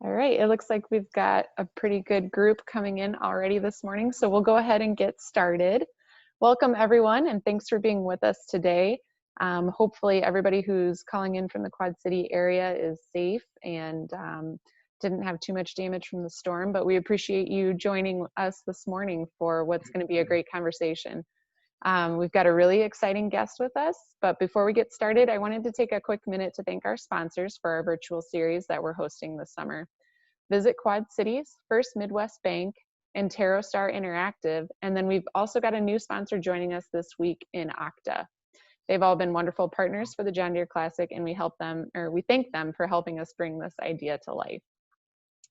All right, it looks like we've got a pretty good group coming in already this morning, so we'll go ahead and get started. Welcome everyone, and thanks for being with us today. Hopefully everybody who's calling in from the Quad City area is safe and didn't have too much damage from the storm, but we appreciate you joining us this morning for what's going to be a great conversation. We've got a really exciting guest with us, but before we get started, I wanted to take a quick minute to thank our sponsors for our virtual series that we're hosting this summer. Visit Quad Cities, First Midwest Bank, and TerraStar Interactive, and then we've also got a new sponsor joining us this week in Okta. They've all been wonderful partners for the John Deere Classic, and we thank them for helping us bring this idea to life.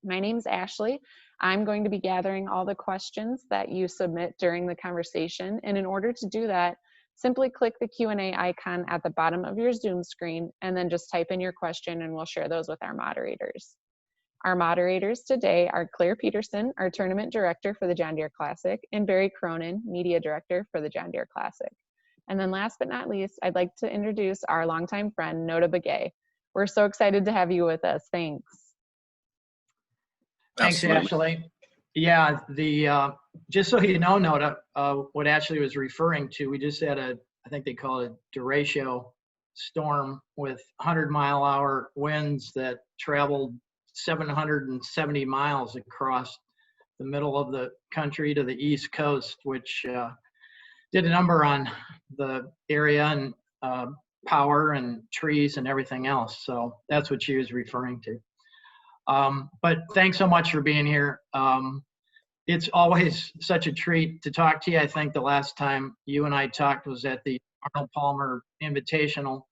My name's Ashley. I'm going to be gathering all the questions that you submit during the conversation, and in order to do that, simply click the Q&A icon at the bottom of your Zoom screen and then just type in your question and we'll share those with our moderators. Our moderators today are Claire Peterson, our Tournament Director for the John Deere Classic, and Barry Cronin, Media Director for the John Deere Classic. And then last but not least, I'd like to introduce our longtime friend, Notah Begay. We're so excited to have you with us. Thanks. Thanks, Ashley. Yeah, just so you know, Notah, what Ashley was referring to, we just had I think they call it a derecho storm with 100-mile-an-hour winds that traveled 770 miles across the middle of the country to the East Coast, which did a number on the area and power and trees and everything else. So that's what she was referring to. But thanks so much for being here. It's always such a treat to talk to you. I think the last time you and I talked was at the Arnold Palmer Invitational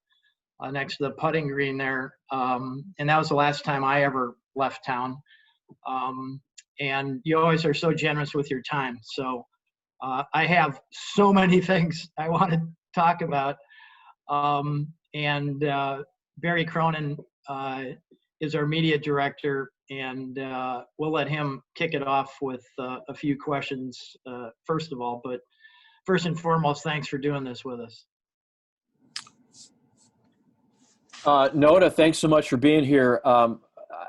next to the putting green there. And that was the last time I ever left town. And you always are so generous with your time. So I have so many things I want to talk about. And Barry Cronin is our media director, and we'll let him kick it off with a few questions first of all. But first and foremost, thanks for doing this with us. Notah, thanks so much for being here.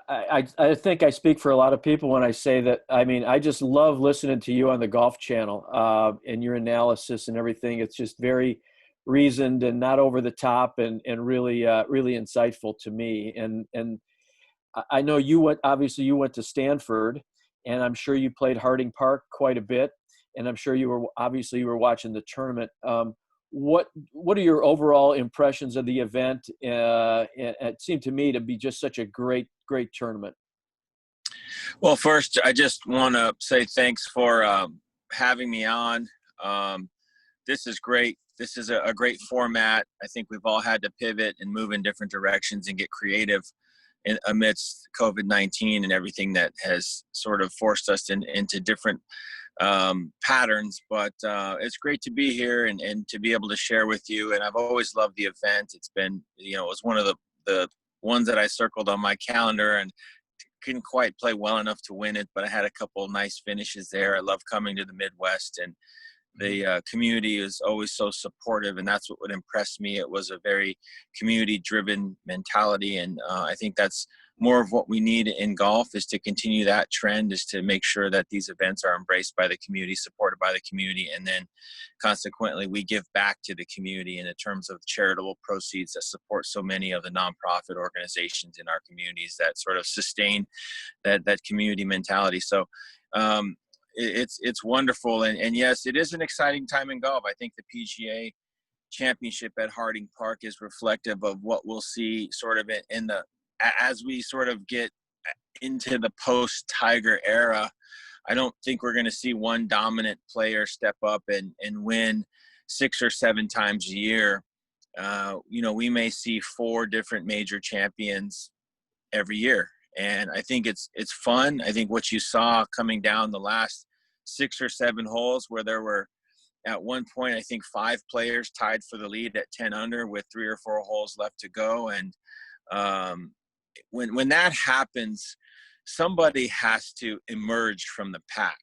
I think I speak for a lot of people when I say that, I mean, I just love listening to you on the Golf Channel and your analysis and everything. It's just very reasoned and not over the top and really, really insightful to me. And I know obviously you went to Stanford, and I'm sure you played Harding Park quite a bit. And I'm sure you were watching the tournament. What are your overall impressions of the event? It seemed to me to be just such a great tournament. Well, first, I just want to say thanks for having me on. This is great. This is a great format. I think we've all had to pivot and move in different directions and get creative amidst COVID-19 and everything that has sort of forced us into different patterns, but it's great to be here and to be able to share with you. And I've always loved the event. It's been, it was one of the ones that I circled on my calendar and couldn't quite play well enough to win it, but I had a couple nice finishes there. I love coming to the Midwest, and the community is always so supportive, and that's what would impress me. It was a very community-driven mentality, and I think that's more of what we need in golf, is to continue that trend, is to make sure that these events are embraced by the community, supported by the community, and then consequently we give back to the community in terms of charitable proceeds that support so many of the nonprofit organizations in our communities that sort of sustain that community mentality. So it's wonderful, and yes, it is an exciting time in golf. I think the PGA Championship at Harding Park is reflective of what we'll see sort of as we sort of get into the post-Tiger era. I don't think we're going to see one dominant player step up and win 6 or 7 times a year. We may see 4 different major champions every year. And I think it's fun. I think what you saw coming down the last 6 or 7 holes, where there were at one point, I think 5 players tied for the lead at 10 under with 3 or 4 holes left to go. And when that happens, somebody has to emerge from the pack.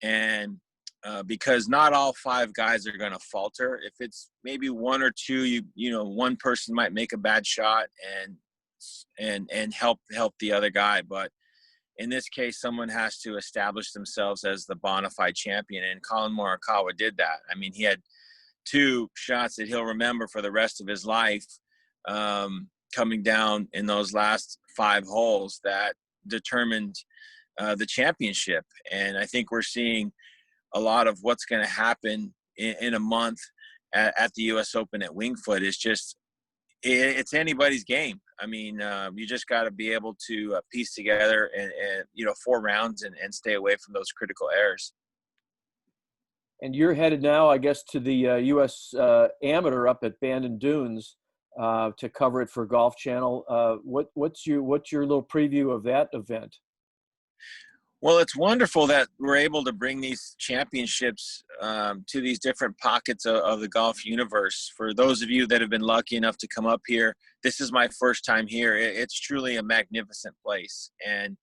And because not all 5 guys are going to falter. If it's maybe 1 or 2, one person might make a bad shot and help the other guy. But in this case, someone has to establish themselves as the bona fide champion. And Colin Morikawa did that. I mean, he had 2 shots that he'll remember for the rest of his life, coming down in those last 5 holes that determined the championship. And I think we're seeing a lot of what's going to happen in a month at the U.S. Open at Winged Foot. Is just, it's anybody's game. I mean, you just got to be able to piece together and 4 rounds and stay away from those critical errors. And you're headed now, I guess, to the U.S. Amateur up at Bandon Dunes to cover it for Golf Channel. What's your little preview of that event? Well, it's wonderful that we're able to bring these championships to these different pockets of the golf universe. For those of you that have been lucky enough to come up here, this is my first time here. It's truly a magnificent place, and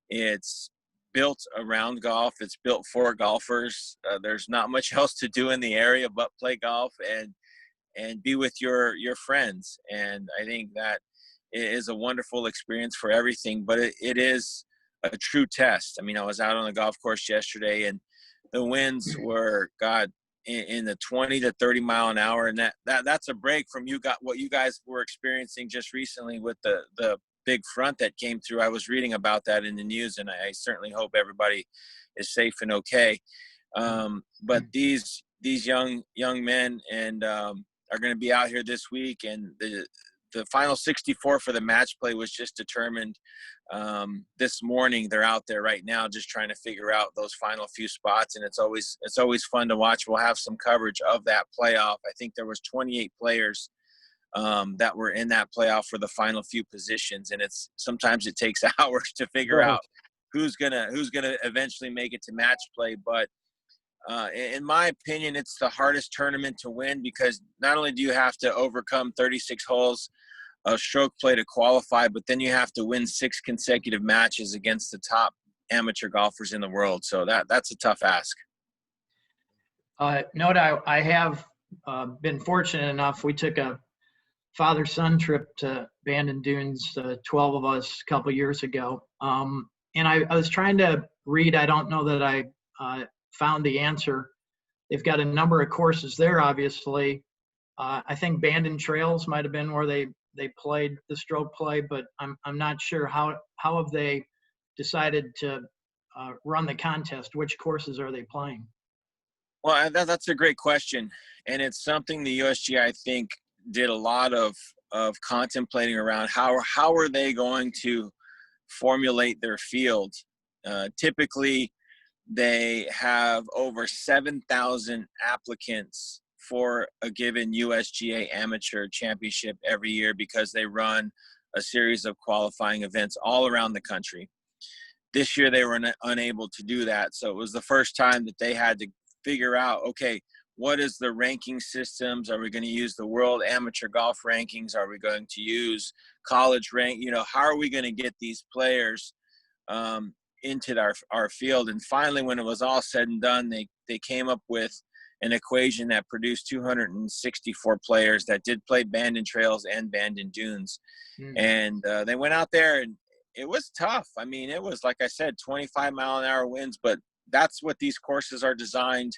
it's built around golf. It's built for golfers. There's not much else to do in the area but play golf and be with your friends. And I think that is a wonderful experience for everything, but it is a true test. I mean, I was out on the golf course yesterday, and the winds were, in the 20 to 30 mile an hour. And that's a break from what you guys were experiencing just recently with the big front that came through. I was reading about that in the news, and I certainly hope everybody is safe and okay. But these young men and are going to be out here this week, and the final 64 for the match play was just determined this morning. They're out there right now just trying to figure out those final few spots, and it's always fun to watch. We'll have some coverage of that playoff. I think there was 28 players that were in that playoff for the final few positions, and sometimes it takes hours to figure out who's gonna eventually make it to match play. But in my opinion, it's the hardest tournament to win, because not only do you have to overcome 36 holes of stroke play to qualify, but then you have to win 6 consecutive matches against the top amateur golfers in the world. So that's a tough ask. Notah, I have been fortunate enough. We took a father-son trip to Bandon Dunes, 12 of us, a couple years ago. And I was trying to read, I don't know that I found the answer. They've got a number of courses there, obviously. I think Bandon Trails might have been where they played the stroke play, but I'm not sure how have they decided to run the contest. Which courses are they playing? Well, that's a great question, and it's something the USGA, I think, did a lot of contemplating around. How are they going to formulate their field? Typically, they have over 7,000 applicants for a given USGA amateur championship every year, because they run a series of qualifying events all around the country. This year they were unable to do that. So it was the first time that they had to figure out, okay, what is the ranking systems? Are we going to use the World Amateur Golf Rankings? Are we going to use college rank? How are we going to get these players into our field? And finally, when it was all said and done, they came up with an equation that produced 264 players that did play Bandon Trails and Bandon Dunes. And they went out there, and it was tough. I mean, it was, like I said, 25 mile an hour winds, but that's what these courses are designed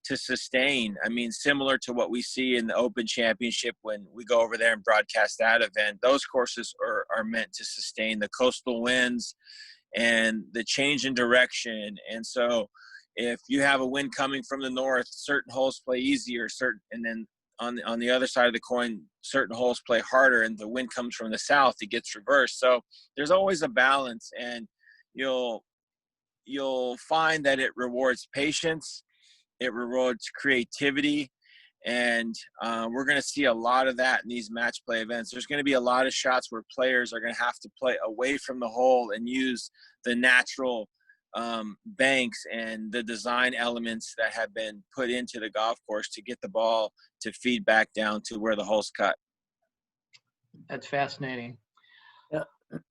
to sustain. I mean, similar to what we see in the Open Championship when we go over there and broadcast that event, those courses are meant to sustain the coastal winds and the change in direction. And so if you have a wind coming from the north, certain holes play easier, and then on the other side of the coin, certain holes play harder, and the wind comes from the south, it gets reversed. So there's always a balance, and you'll find that it rewards patience, it rewards creativity, and we're going to see a lot of that in these match play events. There's going to be a lot of shots where players are going to have to play away from the hole and use the natural banks and the design elements that have been put into the golf course to get the ball to feed back down to where the hole's cut. That's fascinating.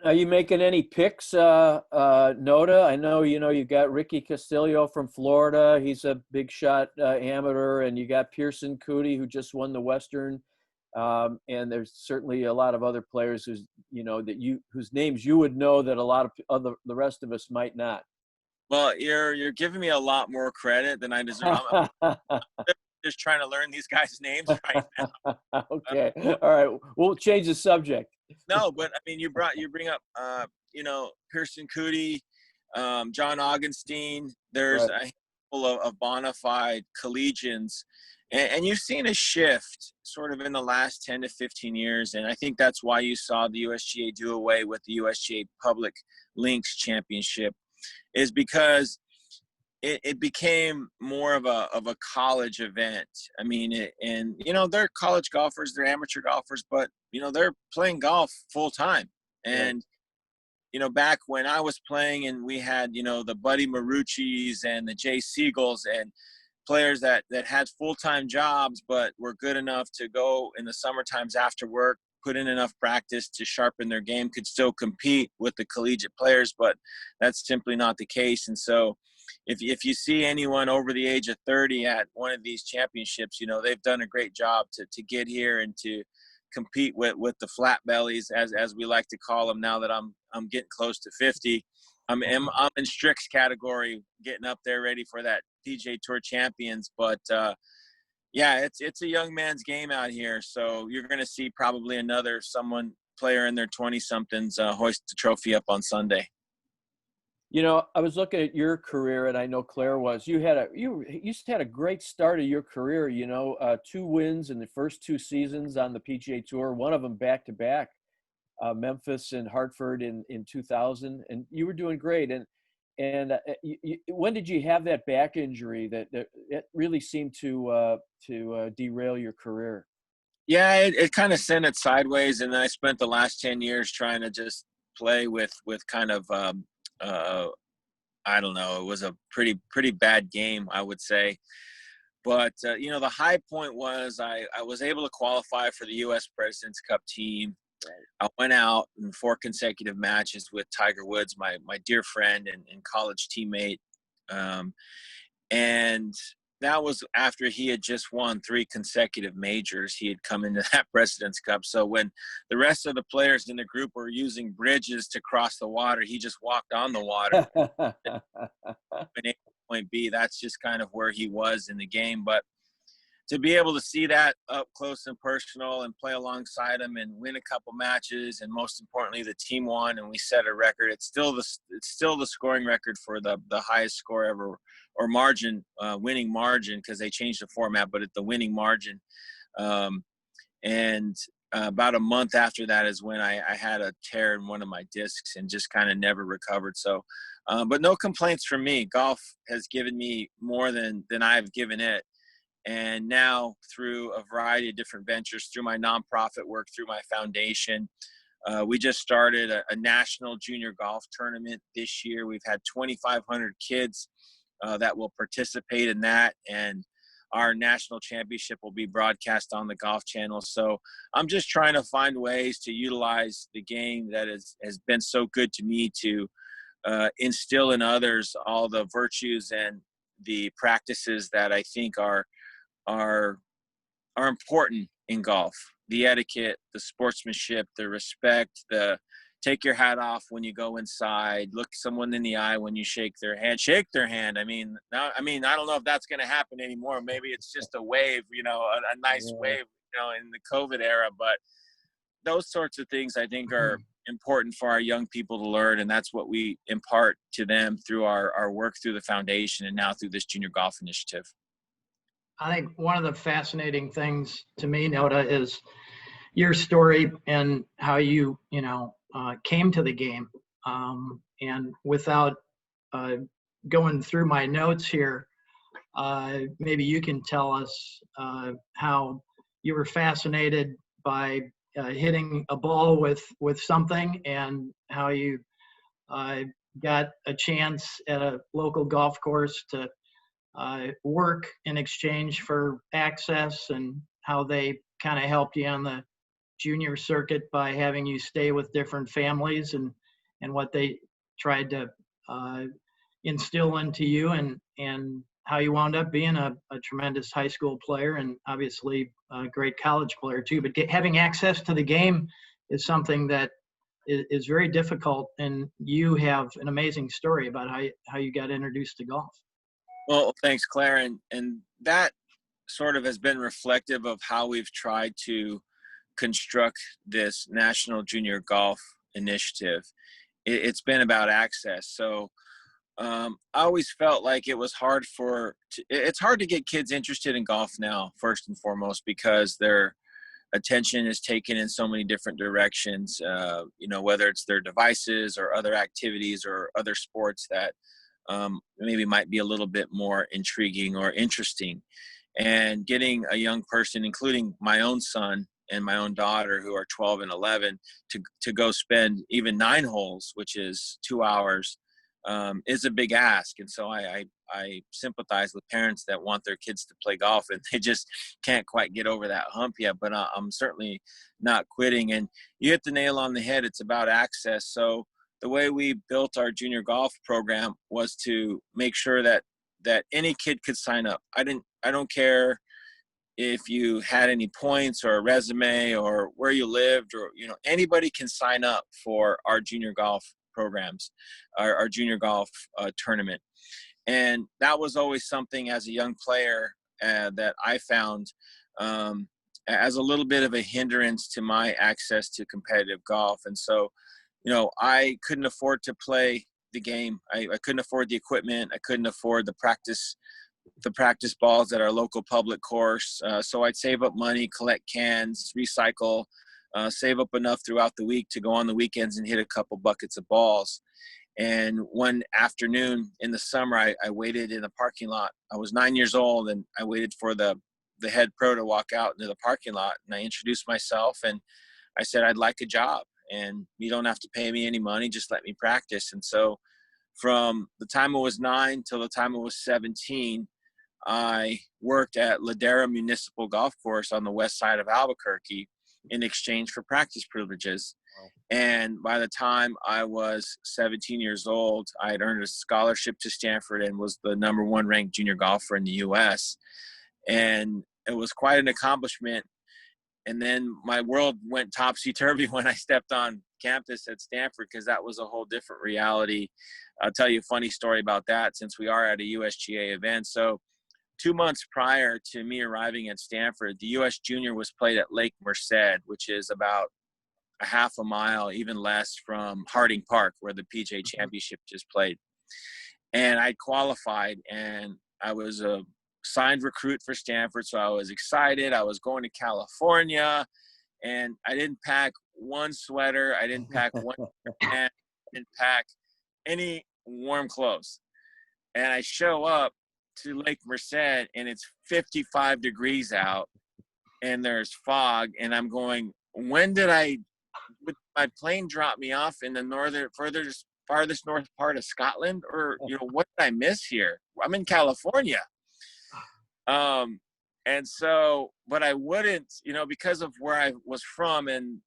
Are you making any picks, Notah? I know, you got Ricky Castillo from Florida. He's a big shot amateur, and you got Pearson Cootie, who just won the Western And there's certainly a lot of other players whose, whose names you would know that a lot of the rest of us might not. Well, you're giving me a lot more credit than I deserve. I'm just trying to learn these guys' names right now. Okay. All right. We'll change the subject. No, but I mean, you bring up, Pearson Cootie, John Augenstein. There's Right. a handful of bona fide collegians, and you've seen a shift sort of in the last 10 to 15 years. And I think that's why you saw the USGA do away with the USGA Public Links Championship, is because it became more of a college event. I mean, they're college golfers, they're amateur golfers, but they're playing golf full time. And back when I was playing, and we had the Buddy Marucci's and the Jay Siegels and players that had full-time jobs but were good enough to go in the summer times after work, put in enough practice to sharpen their game, could still compete with the collegiate players. But that's simply not the case. And so if you see anyone over the age of 30 at one of these championships, they've done a great job to get here and to compete with the flat bellies, as we like to call them, now that I'm getting close to 50. I'm in Strick's category, getting up there ready for that PGA Tour Champions. But yeah, it's a young man's game out here. So you're going to see probably another player in their 20-somethings hoist the trophy up on Sunday. I was looking at your career, and I know Claire was. You had a great start of your career. 2 wins in the first 2 seasons on the PGA Tour. One of them back to back, Memphis and Hartford in 2000, and you were doing great. And when did you have that back injury that it really seemed to derail your career? Yeah, it kind of sent it sideways, and then I spent the last 10 years trying to just play with kind of. I don't know. It was a pretty bad game, I would say. But, the high point was I was able to qualify for the U.S. President's Cup team. I went out in 4 consecutive matches with Tiger Woods, my dear friend and college teammate. And that was after he had just won 3 consecutive majors. He had come into that President's Cup. So when the rest of the players in the group were using bridges to cross the water, he just walked on the water. Point B, that's just kind of where he was in the game. But to be able to see that up close and personal and play alongside him and win a couple matches, and most importantly, the team won and we set a record. It's still the scoring record for the highest score ever, or margin, winning margin, because they changed the format, but at the winning margin. And about a month after that is when I had a tear in one of my discs and just kind of never recovered. So, but no complaints from me. Golf has given me more than I've given it. And now, through a variety of different ventures, through my nonprofit work, through my foundation, we just started a national junior golf tournament this year. We've had 2,500 kids that will participate in that, and our national championship will be broadcast on the Golf Channel. So I'm just trying to find ways to utilize the game that has been so good to me to instill in others all the virtues and the practices that I think are important in golf. The etiquette, the sportsmanship, the respect, the take your hat off when you go inside, look someone in the eye when you shake their hand. I mean, I don't know if that's going to happen anymore. Maybe it's just a wave, a nice wave, in the COVID era. But those sorts of things I think are important for our young people to learn. And that's what we impart to them through our work through the foundation and now through this junior golf initiative. I think one of the fascinating things to me, Notah, is your story and how you came to the game. And without going through my notes here, maybe you can tell us how you were fascinated by hitting a ball with something, and how you got a chance at a local golf course to work in exchange for access, and how they kind of helped you on the junior circuit by having you stay with different families, and what they tried to instill into you, and how you wound up being a tremendous high school player and obviously a great college player too. But having access to the game is something that is very difficult. And you have an amazing story about how you got introduced to golf. Well, thanks, Claire. And that sort of has been reflective of how we've tried to construct this National Junior Golf Initiative. It's been about access. So I always felt like it was it's hard to get kids interested in golf now, first and foremost, because their attention is taken in so many different directions, whether it's their devices or other activities or other sports that maybe might be a little bit more intriguing or interesting. And getting a young person, including my own son and my own daughter, who are 12 and 11, to go spend even 9 holes, which is 2 hours, is a big ask. And so I sympathize with parents that want their kids to play golf and they just can't quite get over that hump yet, but I'm certainly not quitting. And you hit the nail on the head. It's about access. So the way we built our junior golf program was to make sure that any kid could sign up. I don't care if you had any points or a resume or where you lived, or anybody can sign up for our junior golf programs, our junior golf tournament. And that was always something as a young player that I found as a little bit of a hindrance to my access to competitive golf. And so I couldn't afford to play the game. I couldn't afford the equipment. I couldn't afford the practice balls at our local public course. So I'd save up money, collect cans, recycle, save up enough throughout the week to go on the weekends and hit a couple buckets of balls. And one afternoon in the summer, I waited in the parking lot. I was 9 years old, and I waited for the head pro to walk out into the parking lot. And I introduced myself, and I said, I'd like a job, and you don't have to pay me any money. Just let me practice. And so from the time I was 9 till the time I was 17, I worked at Ladera Municipal Golf Course on the west side of Albuquerque in exchange for practice privileges. Wow. And by the time I was 17 years old, I had earned a scholarship to Stanford and was the #1 ranked junior golfer in the U.S. And it was quite an accomplishment. And then my world went topsy-turvy when I stepped on campus at Stanford, because that was a whole different reality. I'll tell you a funny story about that, since we are at a USGA event. So 2 months prior to me arriving at Stanford, the U.S. Junior was played at Lake Merced, which is about a half a mile, even less, from Harding Park, where the PGA Championship just played. And I qualified, and I was a signed recruit for Stanford, so I was excited. I was going to California, and I didn't pack one sweater. I didn't pack one pant. I didn't pack any warm clothes. And I show up to Lake Merced, and it's 55 degrees out, and there's fog, and I'm going, would my plane drop me off in the farthest north part of Scotland? Or, what did I miss here? I'm in California. And so, but I wouldn't, because of where I was from, and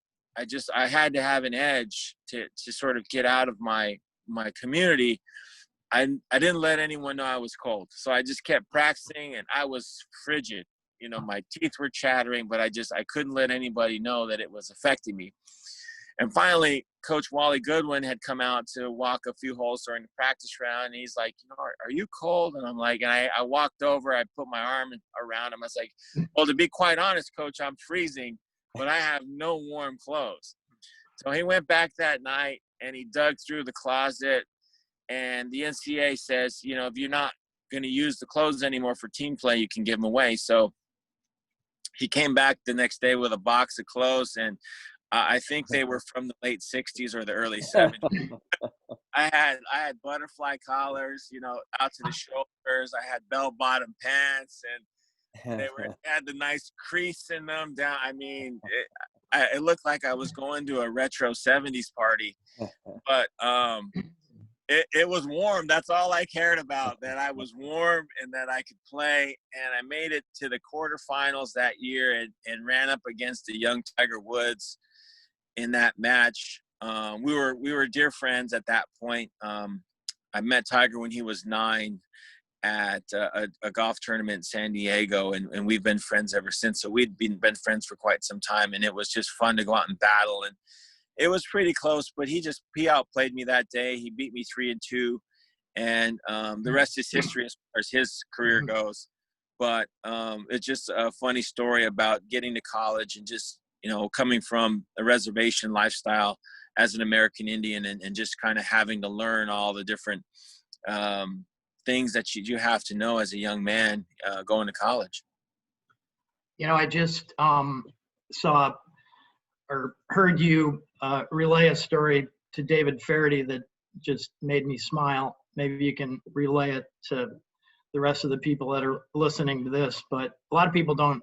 I had to have an edge to sort of get out of my community. I didn't let anyone know I was cold. So I just kept practicing, and I was frigid. My teeth were chattering, but I couldn't let anybody know that it was affecting me. And finally, Coach Wally Goodwin had come out to walk a few holes during the practice round. And he's like, are you cold? And I'm like, and I walked over, I put my arm around him. I was like, well, to be quite honest, Coach, I'm freezing, but I have no warm clothes. So he went back that night, and he dug through the closet, and the NCAA says, if you're not going to use the clothes anymore for team play, you can give them away. So he came back the next day with a box of clothes, and I think they were from the late 60s or the early 70s. I had butterfly collars, out to the shoulders. I had bell-bottom pants, and they had the nice crease in them down. I mean, it looked like I was going to a retro 70s party, but it was warm. That's all I cared about, that I was warm and that I could play. And I made it to the quarterfinals that year and ran up against a young Tiger Woods in that match. We were dear friends at that point. I met Tiger when he was 9, at a golf tournament in San Diego, and we've been friends ever since. So we'd been friends for quite some time, and it was just fun to go out and battle. And it was pretty close, but he outplayed me that day. He beat me 3-2, and the rest is history as far as his career goes. But it's just a funny story about getting to college and just, coming from a reservation lifestyle as an American Indian, and just kind of having to learn all the different things that you have to know as a young man going to college. I just saw or heard you relay a story to David Faraday that just made me smile. Maybe you can relay it to the rest of the people that are listening to this. But a lot of people don't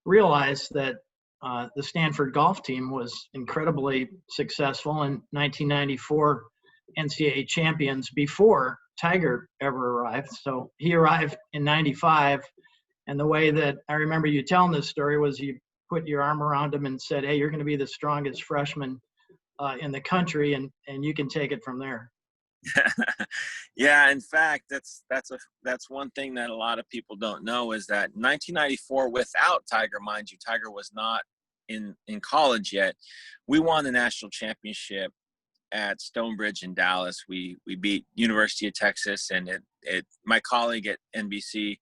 realize that the Stanford golf team was incredibly successful in 1994 NCAA champions before Tiger ever arrived. So he arrived in 95. And the way that I remember you telling this story was you put your arm around him and said, hey, you're going to be the strongest freshman in the country, and you can take it from there. Yeah, in fact, that's one thing that a lot of people don't know is that 1994, without Tiger, mind you, Tiger was not in college yet. We won the national championship at Stonebridge in Dallas. We beat University of Texas, and my colleague at NBC,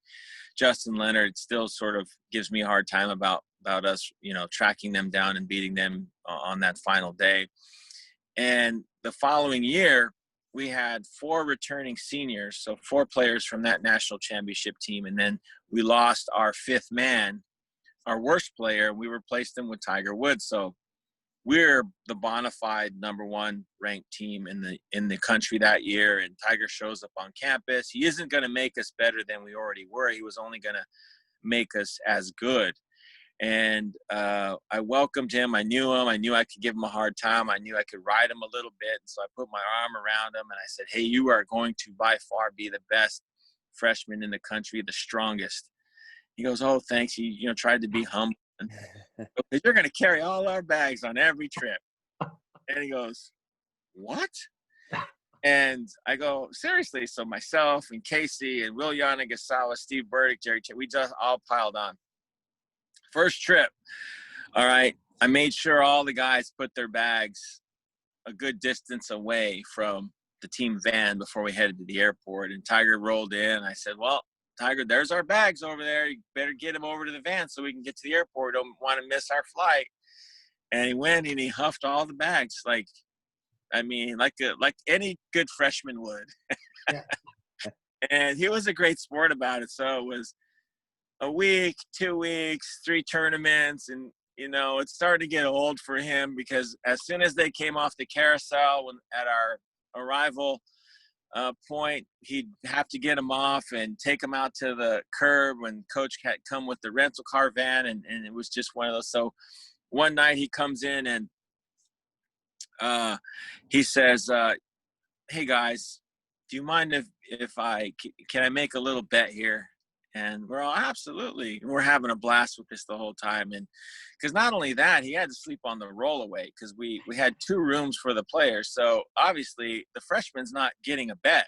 Justin Leonard, still sort of gives me a hard time about us, tracking them down and beating them on that final day. And the following year, we had 4 returning seniors, so 4 players from that national championship team, and then we lost our 5th man, our worst player, and we replaced him with Tiger Woods. So we're the bona fide #1 ranked team in the country that year, and Tiger shows up on campus. He isn't going to make us better than we already were. He was only going to make us as good. And I welcomed him. I knew him. I knew I could give him a hard time. I knew I could ride him a little bit. And so I put my arm around him, and I said, hey, you are going to by far be the best freshman in the country, the strongest. He goes, oh, thanks. He tried to be humble. You're going to carry all our bags on every trip. And he goes, what? And I go, seriously? So myself and Casey and Will Yanagisawa, Steve Burdick, Jerry, we just all piled on. First trip, all right, I made sure all the guys put their bags a good distance away from the team van before we headed to the airport. And Tiger rolled in. I said, well, Tiger, there's our bags over there. You better get them over to the van so we can get to the airport. Don't want to miss our flight. And he went and he huffed all the bags, like any good freshman would. Yeah. And he was a great sport about it. So it was a week, 2 weeks, 3 tournaments, and it started to get old for him because as soon as they came off the carousel at our arrival point, he'd have to get them off and take them out to the curb when coach had come with the rental car van, and it was just one of those. So one night he comes in and he says, hey guys, do you mind if can I make a little bet here? And we're all, absolutely. And we're having a blast with this the whole time. And because not only that, he had to sleep on the rollaway because we had 2 rooms for the players. So obviously the freshman's not getting a bed.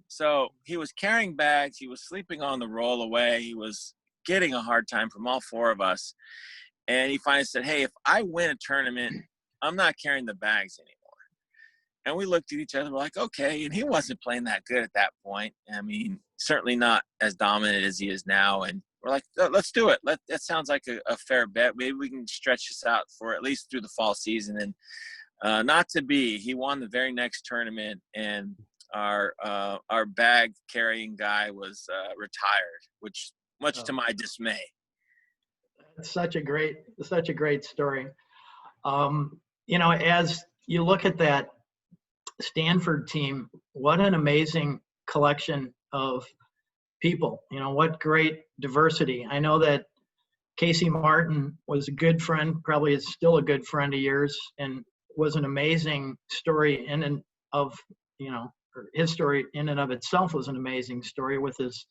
So he was carrying bags. He was sleeping on the rollaway. He was getting a hard time from all 4 of us. And he finally said, hey, if I win a tournament, I'm not carrying the bags anymore. And we looked at each other, we're like, okay. And he wasn't playing that good at that point. I mean, certainly not as dominant as he is now. And we're like, let's do it. That sounds like a fair bet. Maybe we can stretch this out for at least through the fall season. And not to be, he won the very next tournament, and our bag carrying guy was retired, which much to my dismay. It's such a great story. As you look at that Stanford team, what an amazing collection of people. What great diversity. I know that Casey Martin was a good friend, probably is still a good friend of yours, and was an amazing story in and of, his story in and of itself was an amazing story with his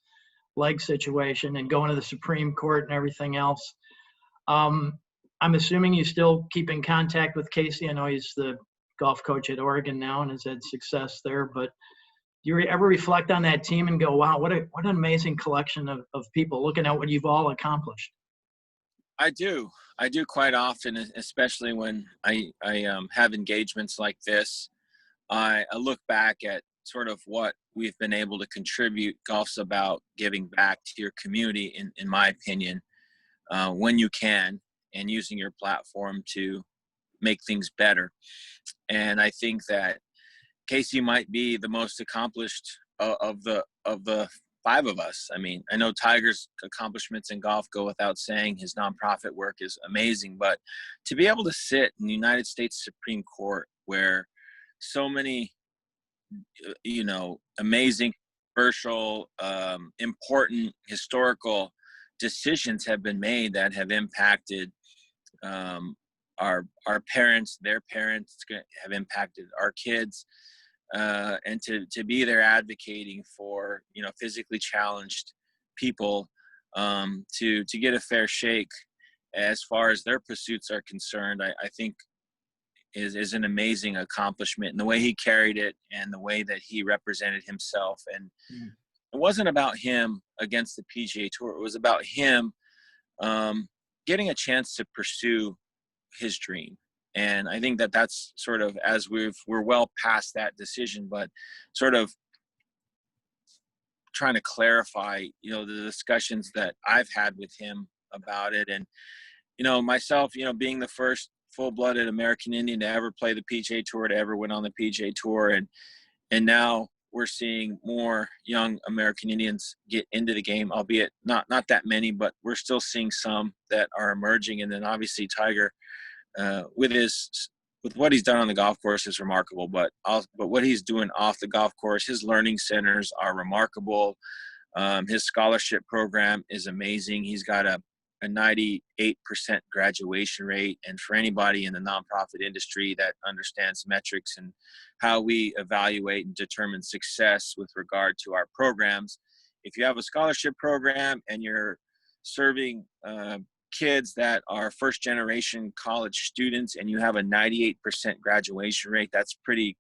leg situation and going to the Supreme Court and everything else. I'm assuming you still keep in contact with Casey. I know he's the golf coach at Oregon now and has had success there, but you ever reflect on that team and go, wow, what an amazing collection of people looking at what you've all accomplished? I do quite often, especially when I have engagements like this. I look back at sort of what we've been able to contribute. Golf's about giving back to your community, in my opinion, when you can, and using your platform to make things better. And I think that Casey might be the most accomplished of the five of us. I mean, I know Tiger's accomplishments in golf go without saying. His nonprofit work is amazing, but to be able to sit in the United States Supreme Court, where so many, amazing, controversial, important, historical decisions have been made that have impacted our parents, their parents, have impacted our kids. And to be there advocating for physically challenged people, to get a fair shake as far as their pursuits are concerned, I think is an amazing accomplishment. And the way he carried it and the way that he represented himself, and it wasn't about him against the PGA Tour, it was about him getting a chance to pursue his dream. And I think that that's sort of, as we're well past that decision, but sort of trying to clarify, the discussions that I've had with him about it. And, myself, being the first full-blooded American Indian to ever play the PGA Tour, to ever win on the PGA Tour. And now we're seeing more young American Indians get into the game, albeit not that many, but we're still seeing some that are emerging. And then obviously Tiger, with what he's done on the golf course is remarkable, but what he's doing off the golf course, his learning centers are remarkable. His scholarship program is amazing. He's got a 98% graduation rate. And for anybody in the nonprofit industry that understands metrics and how we evaluate and determine success with regard to our programs, if you have a scholarship program and you're serving kids that are first generation college students and you have a 98% graduation rate, that's pretty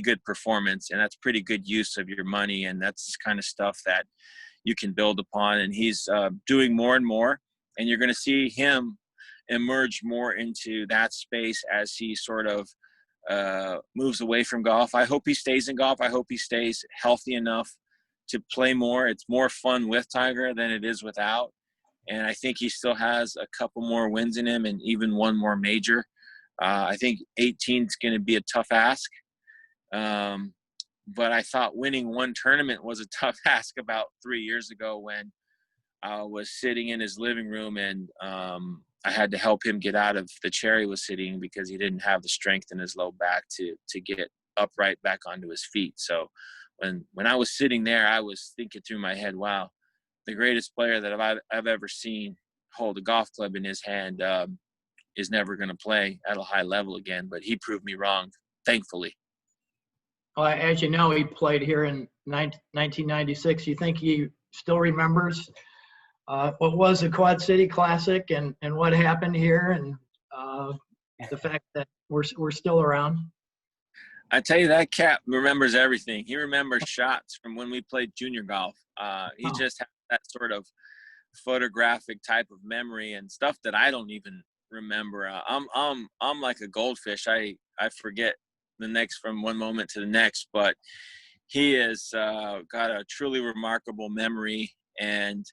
good performance, and that's pretty good use of your money. And that's the kind of stuff that you can build upon. And he's doing more and more, and you're going to see him emerge more into that space as he sort of moves away from golf. I hope he stays in golf. I hope he stays healthy enough to play more. It's more fun with Tiger than it is without. And I think he still has a couple more wins in him and even one more major. I think 18 is going to be a tough ask. But I thought winning one tournament was a tough ask about 3 years ago, when I was sitting in his living room and I had to help him get out of the chair he was sitting because he didn't have the strength in his low back to get upright back onto his feet. So when I was sitting there, I was thinking through my head, wow, the greatest player that I've ever seen hold a golf club in his hand is never going to play at a high level again. But he proved me wrong, thankfully. Well, as you know, he played here in 1996. You think he still remembers what was the Quad City Classic and what happened here, and the fact that we're still around? I tell you, that cat remembers everything. He remembers shots from when we played junior golf. He just has that sort of photographic type of memory and stuff that I don't even remember. I'm like a goldfish. I forget the next from one moment to the next, but he has got a truly remarkable memory. And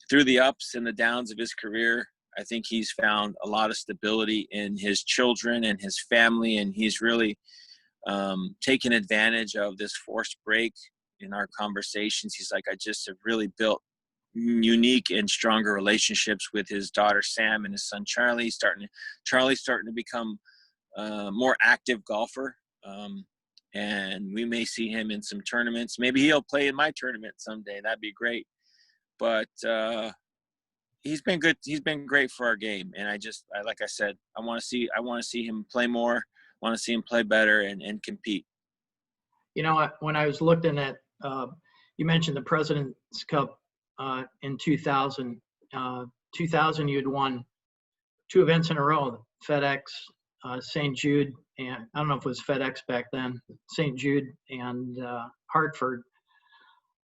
through the ups and the downs of his career, I think he's found a lot of stability in his children and his family, and he's really taken advantage of this forced break in our conversations. He's like, I just have really built unique and stronger relationships with his daughter Sam and his son Charlie's starting to become more active golfer, and we may see him in some tournaments. Maybe he'll play in my tournament someday. That'd be great. But he's been good. He's been great for our game, and like I said, I want to see him play more. I want to see him play better and compete. When I was looking at, you mentioned the President's Cup in 2000. 2000, you had won 2 events in a row, the FedEx St. Jude, and I don't know if it was FedEx back then, St. Jude and Hartford.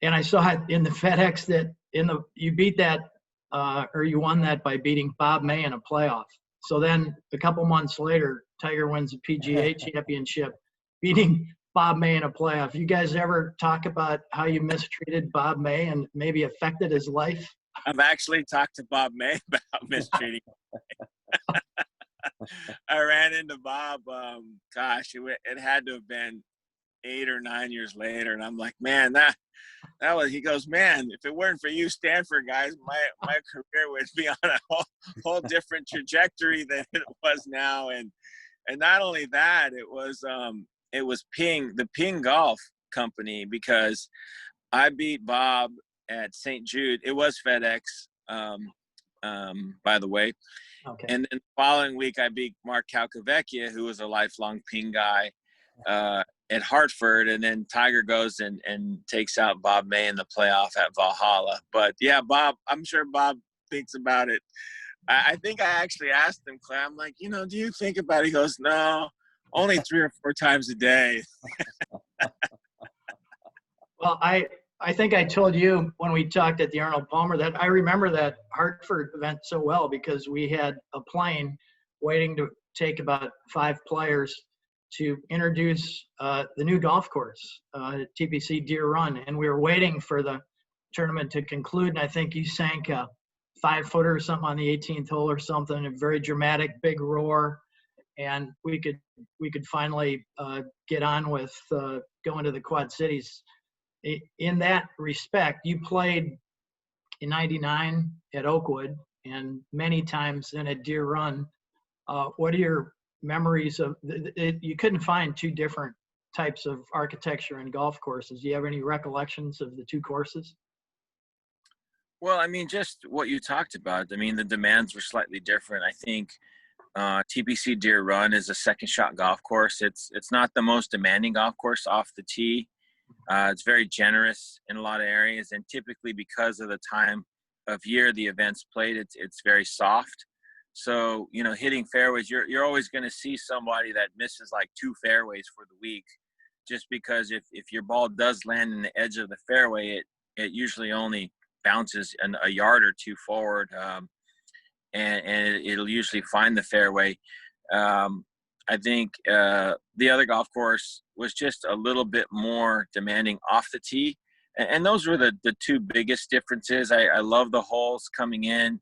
And I saw it in the FedEx that you beat that or you won that by beating Bob May in a playoff. So then a couple months later, Tiger wins the PGA Championship, beating Bob May in a playoff. You guys ever talk about how you mistreated Bob May and maybe affected his life? I've actually talked to Bob May about mistreating. I ran into Bob. It had to have been 8 or 9 years later, and I'm like, man, that was. He goes, man, if it weren't for you, Stanford guys, my career would be on a whole different trajectory than it was now. And not only that, it was the Ping Golf Company, because I beat Bob at St. Jude. It was FedEx, by the way. Okay. And then the following week, I beat Mark Calcavecchia, who was a lifelong Ping guy, at Hartford. And then Tiger goes and takes out Bob May in the playoff at Valhalla. But yeah, Bob, I'm sure Bob thinks about it. I think I actually asked him, Clay, I'm like, do you think about it? He goes, no, only 3 or 4 times a day. Well, I think I told you when we talked at the Arnold Palmer that I remember that Hartford event so well because we had a plane waiting to take about 5 players to introduce the new golf course, TPC Deere Run. And we were waiting for the tournament to conclude. And I think you sank a 5-footer or something on the 18th hole or something, a very dramatic big roar. And we could finally get on with going to the Quad Cities. In that respect, you played in '99 at Oakwood and many times then at Deere Run. What are your memories of you couldn't find 2 different types of architecture and golf courses? Do you have any recollections of the 2 courses? Well, I mean, just what you talked about. I mean, the demands were slightly different. I think TPC Deere Run is a second shot golf course. It's not the most demanding golf course off the tee. It's very generous in a lot of areas, and typically because of the time of year the event's played, it's very soft. So, hitting fairways, you're always going to see somebody that misses like 2 fairways for the week, just because if your ball does land in the edge of the fairway, it usually only bounces a yard or 2 forward, and it'll usually find the fairway. I think the other golf course was just a little bit more demanding off the tee. And those were the 2 biggest differences. I love the holes coming in.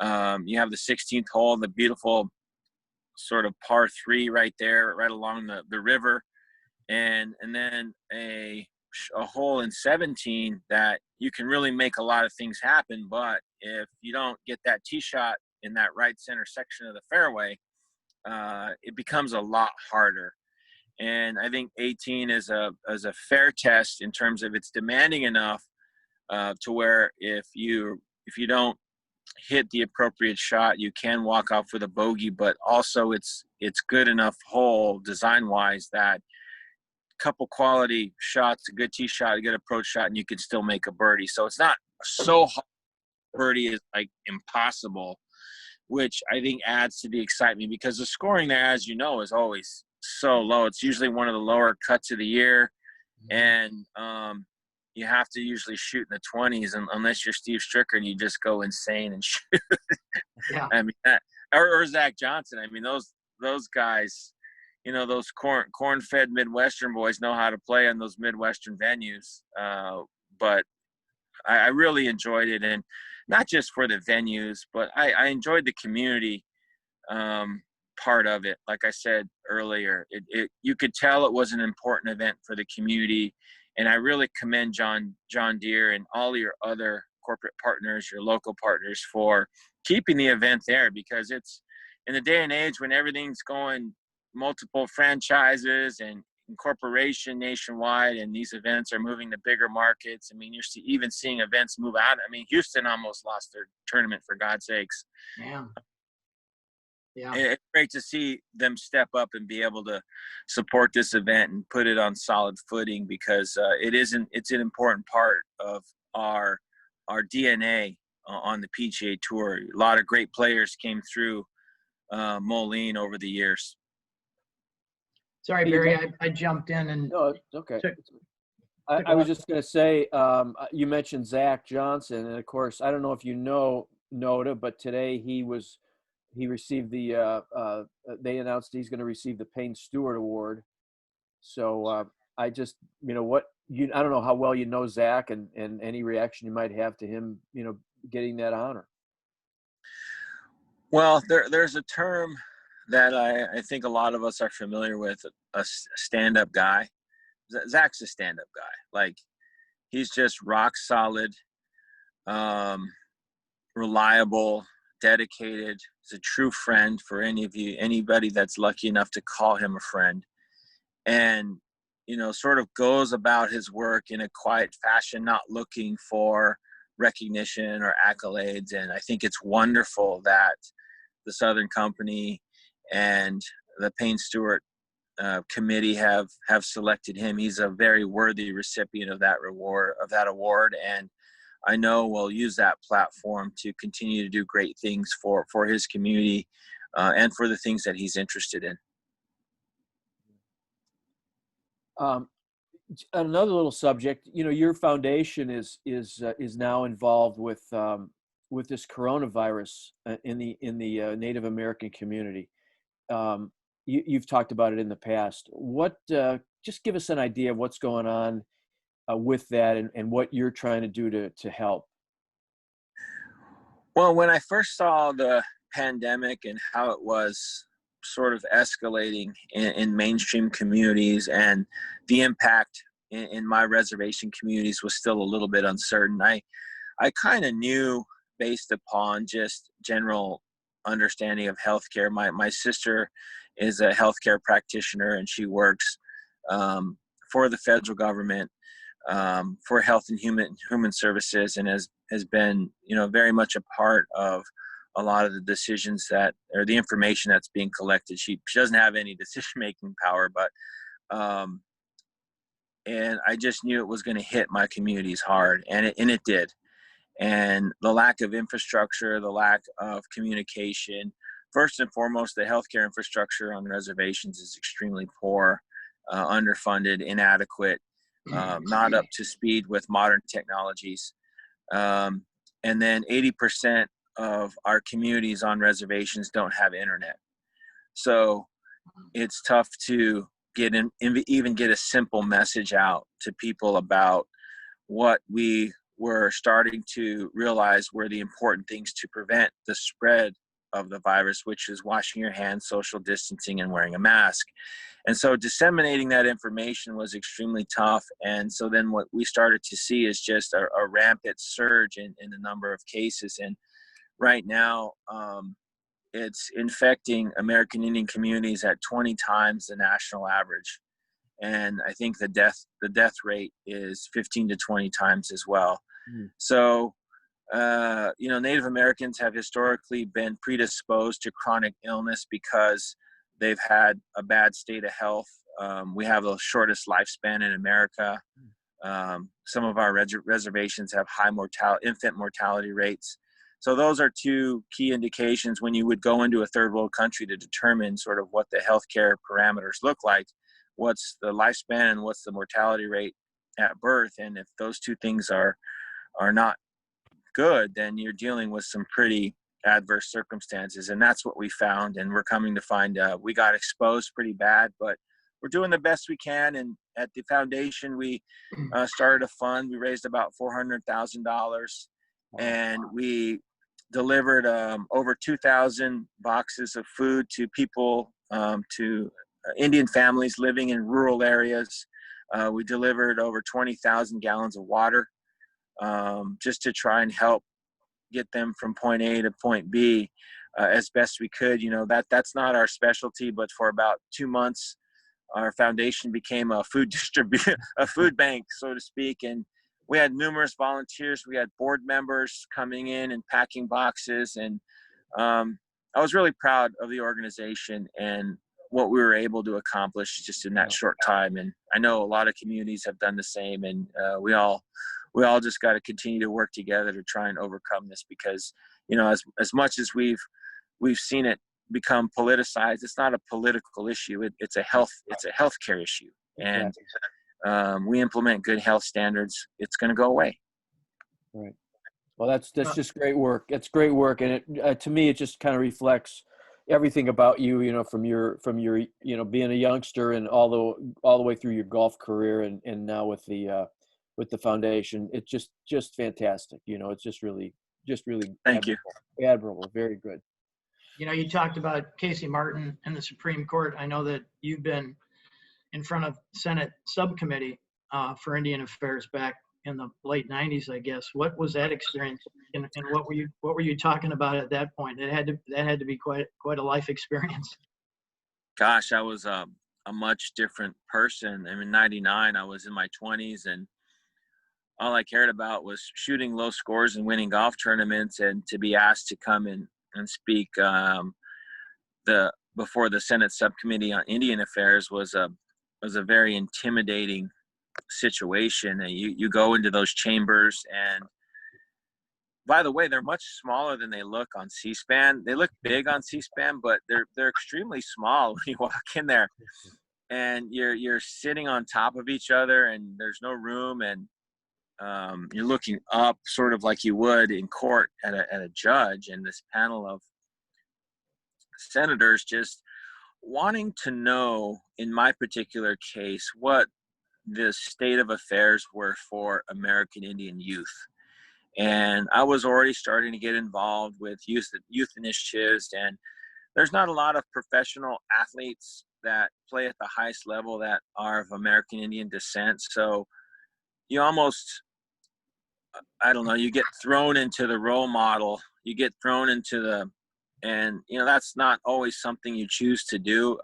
You have the 16th hole, the beautiful sort of par 3 right there, right along the river. And then a hole in 17 that you can really make a lot of things happen. But if you don't get that tee shot in that right center section of the fairway, it becomes a lot harder. And I think 18 is a fair test in terms of it's demanding enough to where if you don't hit the appropriate shot, you can walk off with a bogey, but also it's good enough hole design wise that couple quality shots, a good tee shot, a good approach shot, and you can still make a birdie. So it's not so hard. Birdie is like impossible, which I think adds to the excitement because the scoring there, as you know, is always so low. It's usually one of the lower cuts of the year, and you have to usually shoot in the 20s, unless you're Steve Stricker and you just go insane and shoot. Yeah. I mean, or Zach Johnson. I mean, those guys, those corn-fed Midwestern boys know how to play on those Midwestern venues. But I really enjoyed it, and not just for the venues, but I enjoyed the community part of it. Like I said earlier, you could tell it was an important event for the community, and I really commend John Deere and all your other corporate partners, your local partners, for keeping the event there, because it's in the day and age when everything's going multiple franchises and incorporation nationwide, and these events are moving to bigger markets. I mean, you're even seeing events move out. I mean, Houston almost lost their tournament, for God's sakes. Yeah. It's great to see them step up and be able to support this event and put it on solid footing, because it's an important part of our DNA on the PGA Tour. A lot of great players came through Moline over the years. Sorry, Hey, Barry, Zach. I jumped in and No, it's okay. took, I was just going to say, you mentioned Zach Johnson, and of course, I don't know if you know Notah, but today he received they announced he's going to receive the Payne Stewart Award. So I just, I don't know how well you know Zach, and any reaction you might have to him, getting that honor. Well, there's a term that I think a lot of us are familiar with, a stand-up guy. Zach's a stand-up guy. Like, he's just rock solid, reliable, dedicated. He's a true friend for anybody that's lucky enough to call him a friend. And, sort of goes about his work in a quiet fashion, not looking for recognition or accolades. And I think it's wonderful that the Southern Company and the Payne Stewart committee have selected him. He's a very worthy recipient of that award, and I know we'll use that platform to continue to do great things for his community and for the things that he's interested in. Another little subject, your foundation is now involved with this coronavirus in the Native American community. You've talked about it in the past. Just give us an idea of what's going on with that, and what you're trying to do to help. Well, when I first saw the pandemic and how it was sort of escalating in mainstream communities, and the impact in my reservation communities was still a little bit uncertain, I kind of knew, based upon just general understanding of healthcare. My sister is a healthcare practitioner, and she works for the federal government, for Health and Human Services, and has been, very much a part of a lot of the decisions or the information that's being collected. She doesn't have any decision-making power, but and I just knew it was going to hit my communities hard, and it did. And the lack of infrastructure, the lack of communication, first and foremost, the healthcare infrastructure on reservations is extremely poor, underfunded, inadequate, not up to speed with modern technologies. And then 80% of our communities on reservations don't have internet. So it's tough to even get a simple message out to people about what we were starting to realize were the important things to prevent the spread of the virus, which is washing your hands, social distancing, and wearing a mask. And so disseminating that information was extremely tough. And so then what we started to see is just a rampant surge in the number of cases. And right now, it's infecting American Indian communities at 20 times the national average. And I think the death rate is 15 to 20 times as well. So, Native Americans have historically been predisposed to chronic illness because they've had a bad state of health. We have the shortest lifespan in America. Some of our reservations have high infant mortality rates. So those are two key indications when you would go into a third world country to determine sort of what the healthcare parameters look like. What's the lifespan and what's the mortality rate at birth? And if those two things are not good, then you're dealing with some pretty adverse circumstances. And that's what we found. And we're coming to find we got exposed pretty bad, but we're doing the best we can. And at the foundation, we started a fund. We raised about $400,000, and we delivered over 2,000 boxes of food to people, to Indian families living in rural areas. We delivered over 20,000 gallons of water, just to try and help get them from point A to point B as best we could. That's not our specialty, but for about 2 months, our foundation became a food bank, so to speak. And we had numerous volunteers. We had board members coming in and packing boxes. And I was really proud of the organization and what we were able to accomplish just in that short time. And I know a lot of communities have done the same. And we all just got to continue to work together to try and overcome this, because, as much as we've seen it become politicized. It's not a political issue. It's a healthcare issue. And we implement good health standards, it's going to go away. Right. Well, that's just great work. It's great work, and it to me it just kind of reflects everything about you. You know, from your being a youngster and all the way through your golf career, and now with the foundation. It's just fantastic. You know, it's just really Thank you. Admirable. Very good. You know, you talked about Casey Martin and the Supreme Court. I know that you've been in front of Senate subcommittee for Indian Affairs back in the late 90s, I guess. What was that experience, and what were you talking about at that point? That had to be quite a life experience. Gosh, I was a much different person. I mean, 99, I was in my 20s, and all I cared about was shooting low scores and winning golf tournaments, and to be asked to come in and speak before the Senate subcommittee on Indian Affairs was a very intimidating situation. And you go into those chambers, and by the way, they're much smaller than they look on C-SPAN. They look big on C-SPAN, but they're extremely small when you walk in there, and you're sitting on top of each other, and there's no room, and you're looking up sort of like you would in court at a judge, and this panel of senators just wanting to know, in my particular case, what the state of affairs were for American Indian youth. And I was already starting to get involved with youth initiatives, and there's not a lot of professional athletes that play at the highest level that are of American Indian descent. So you almost, I don't know, you get thrown into the role model, you get thrown into and you know, that's not always something you choose to do.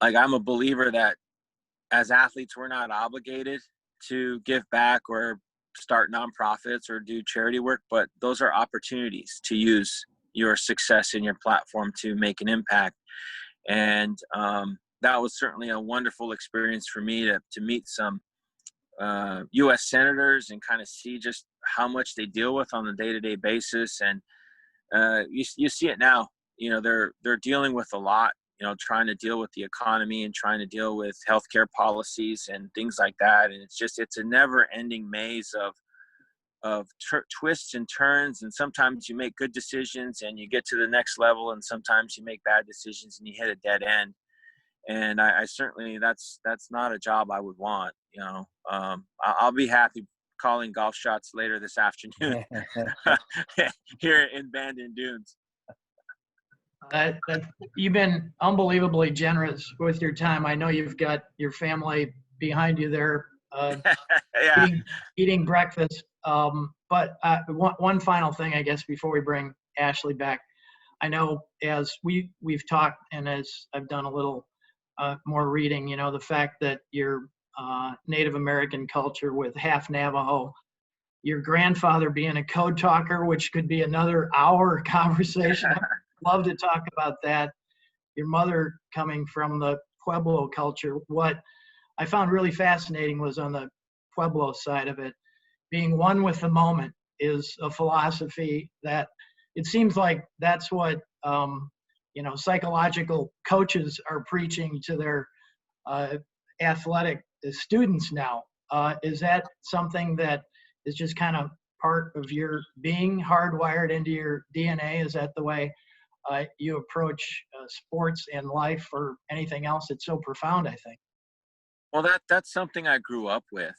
Like, I'm a believer that as athletes, we're not obligated to give back or start nonprofits or do charity work, but those are opportunities to use your success and your platform to make an impact. And that was certainly a wonderful experience for me to meet some U.S. senators and kind of see just how much they deal with on a day-to-day basis. And you see it now. You know, they're dealing with a lot. You know, trying to deal with the economy and trying to deal with healthcare policies and things like that. And it's a never-ending maze of twists and turns. And sometimes you make good decisions and you get to the next level, and sometimes you make bad decisions and you hit a dead end. And I certainly, that's not a job I would want. You know, I'll be happy calling golf shots later this afternoon here in Bandon Dunes. You've been unbelievably generous with your time. I know you've got your family behind you there, Yeah. eating breakfast. But one final thing, I guess, before we bring Ashley back. I know as we've talked, and as I've done a little more reading, you know, the fact that your Native American culture with half Navajo, your grandfather being a code talker, which could be another hour conversation. Love to talk about that. Your mother coming from the Pueblo culture. What I found really fascinating was on the Pueblo side of it, being one with the moment is a philosophy that it seems like that's what psychological coaches are preaching to their athletic students now. Is that something that is just kind of part of your being, hardwired into your DNA? Is that the way you approach sports and life, or anything else that's so profound, I think? Well, that's something I grew up with.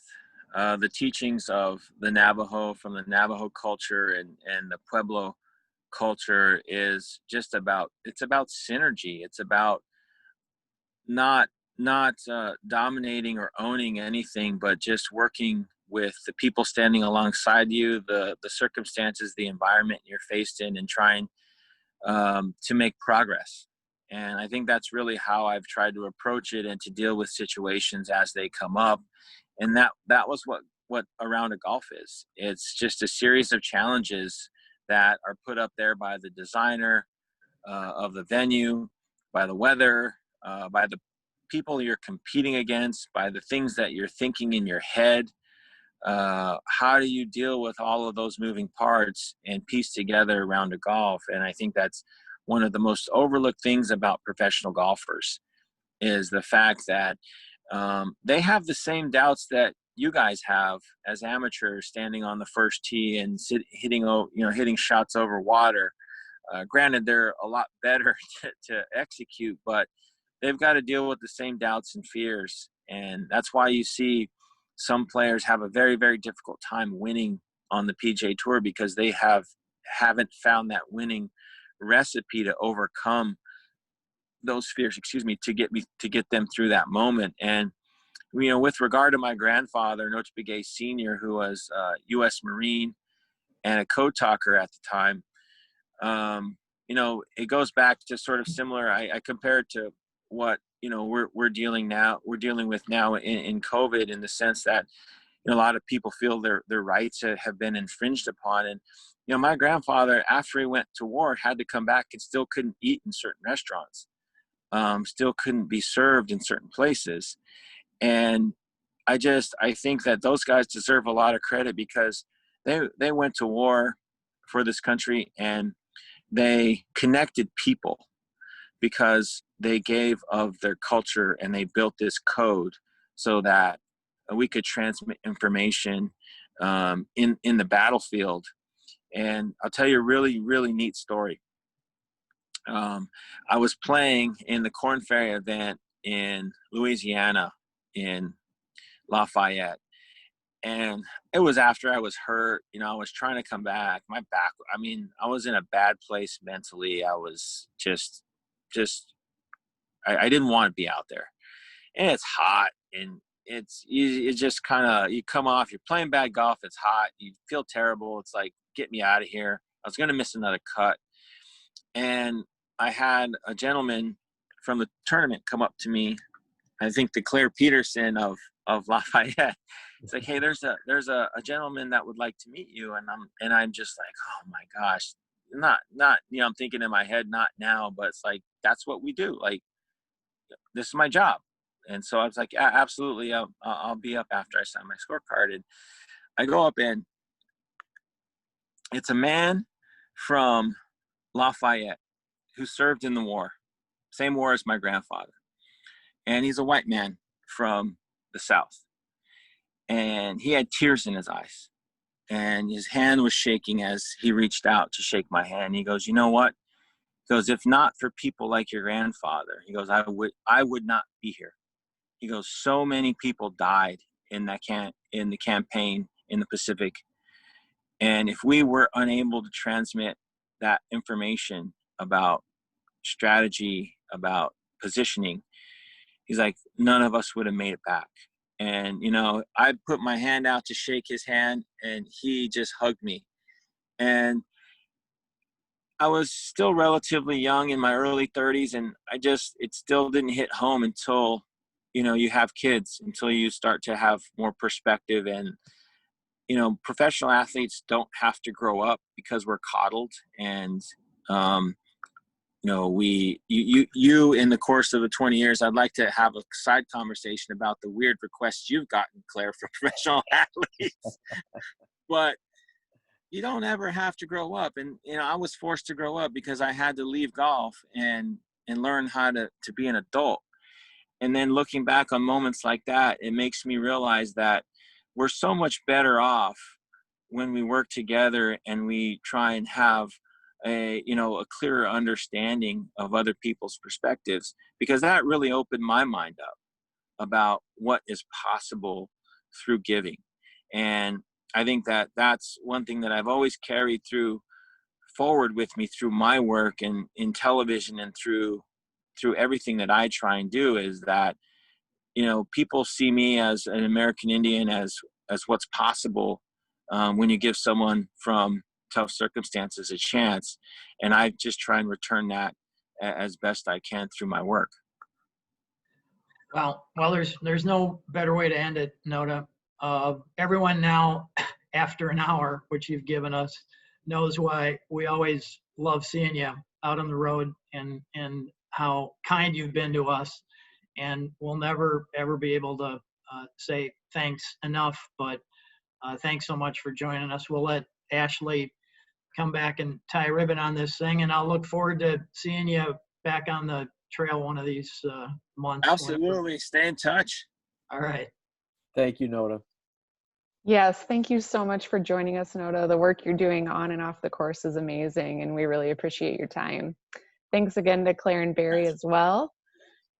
The teachings of the Navajo, from the Navajo culture and the Pueblo culture, is just it's about synergy. It's about not dominating or owning anything, but just working with the people standing alongside you, the circumstances, the environment you're faced in, and trying to make progress. And I think that's really how I've tried to approach it, and to deal with situations as they come up. And that was what a round of golf is. It's just a series of challenges that are put up there by the designer of the venue, by the weather, by the people you're competing against, by the things that you're thinking in your head. How do you deal with all of those moving parts and piece together a round of golf? And I think that's one of the most overlooked things about professional golfers is the fact that they have the same doubts that you guys have as amateurs standing on the first tee and hitting shots over water. Granted, they're a lot better to execute, but they've got to deal with the same doubts and fears. And that's why you see some players have a very, very difficult time winning on the PGA Tour, because they haven't found that winning recipe to overcome those fears, to get them through that moment. And, with regard to my grandfather, Notah Begay Sr., who was a U.S. Marine and a code talker at the time, it goes back to sort of similar. I compare it to what, we're dealing with now in COVID, in the sense that, a lot of people feel their rights have been infringed upon. And, my grandfather, after he went to war, had to come back and still couldn't eat in certain restaurants, still couldn't be served in certain places. And I think that those guys deserve a lot of credit, because they went to war for this country, and they connected people because they gave of their culture, and they built this code so that we could transmit information in the battlefield. And I'll tell you a really, really neat story. I was playing in the Corn Ferry event in Louisiana, in Lafayette. And it was after I was hurt. I was trying to come back. My back, I was in a bad place mentally. I was I didn't want to be out there. And it's hot, and you just kind of, you come off, you're playing bad golf. It's hot. You feel terrible. It's like, get me out of here. I was going to miss another cut. And I had a gentleman from the tournament come up to me, I think the Claire Peterson of Lafayette. It's like, hey, there's a gentleman that would like to meet you. And I'm just like, oh my gosh, not, I'm thinking in my head, not now, but it's like, that's what we do. Like, this is my job. And so I was like, yeah, absolutely. I'll be up after I sign my scorecard. And I go up, and it's a man from Lafayette who served in the war, same war as my grandfather. And he's a white man from the South. And he had tears in his eyes, and his hand was shaking as he reached out to shake my hand. He goes, you know what? He goes, if not for people like your grandfather, he goes, I would not be here. He goes, so many people died in the campaign in the Pacific. And if we were unable to transmit that information about strategy, about positioning, he's like, none of us would have made it back. And, I put my hand out to shake his hand, and he just hugged me. And I was still relatively young, in my early 30s, and it still didn't hit home until, you have kids, until you start to have more perspective. And, professional athletes don't have to grow up because we're coddled. And, you in the course of the 20 years, I'd like to have a side conversation about the weird requests you've gotten, Claire, from professional athletes. But you don't ever have to grow up. And, I was forced to grow up because I had to leave golf and learn how to be an adult. And then looking back on moments like that, it makes me realize that we're so much better off when we work together and we try and have a clearer understanding of other people's perspectives, because that really opened my mind up about what is possible through giving. And I think that that's one thing that I've always carried forward with me through my work and in television, and through everything that I try and do, is that, people see me as an American Indian, as what's possible when you give someone from tough circumstances a chance. And I just try and return that as best I can through my work. Well, there's no better way to end it, Notah. Everyone now, after an hour, which you've given us, knows why we always love seeing you out on the road, and how kind you've been to us. And we'll never, ever be able to say thanks enough. But thanks so much for joining us. We'll let Ashley come back and tie a ribbon on this thing. And I'll look forward to seeing you back on the trail one of these months. Absolutely. Stay in touch. All right. Thank you, Notah. Yes, thank you so much for joining us, Notah. The work you're doing on and off the course is amazing, and we really appreciate your time. Thanks again to Claire and Barry as well.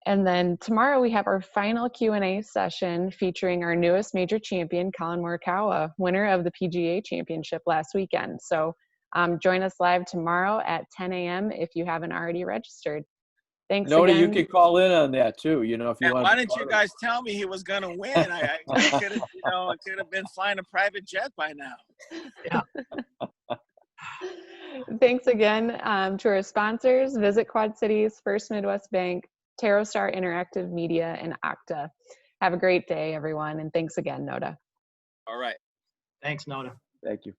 And then tomorrow we have our final Q&A session featuring our newest major champion, Colin Morikawa, winner of the PGA Championship last weekend. So join us live tomorrow at 10 a.m. if you haven't already registered. Thanks Notah, again. you could call in on that too, if you And want. why didn't you guys tell me he was going to win? I could have, I could have been flying a private jet by now. Yeah. Thanks again to our sponsors, Visit Quad Cities, First Midwest Bank, TerraStar Interactive Media, and Okta. Have a great day, everyone, and thanks again, Notah. All right. Thanks, Notah. Thank you.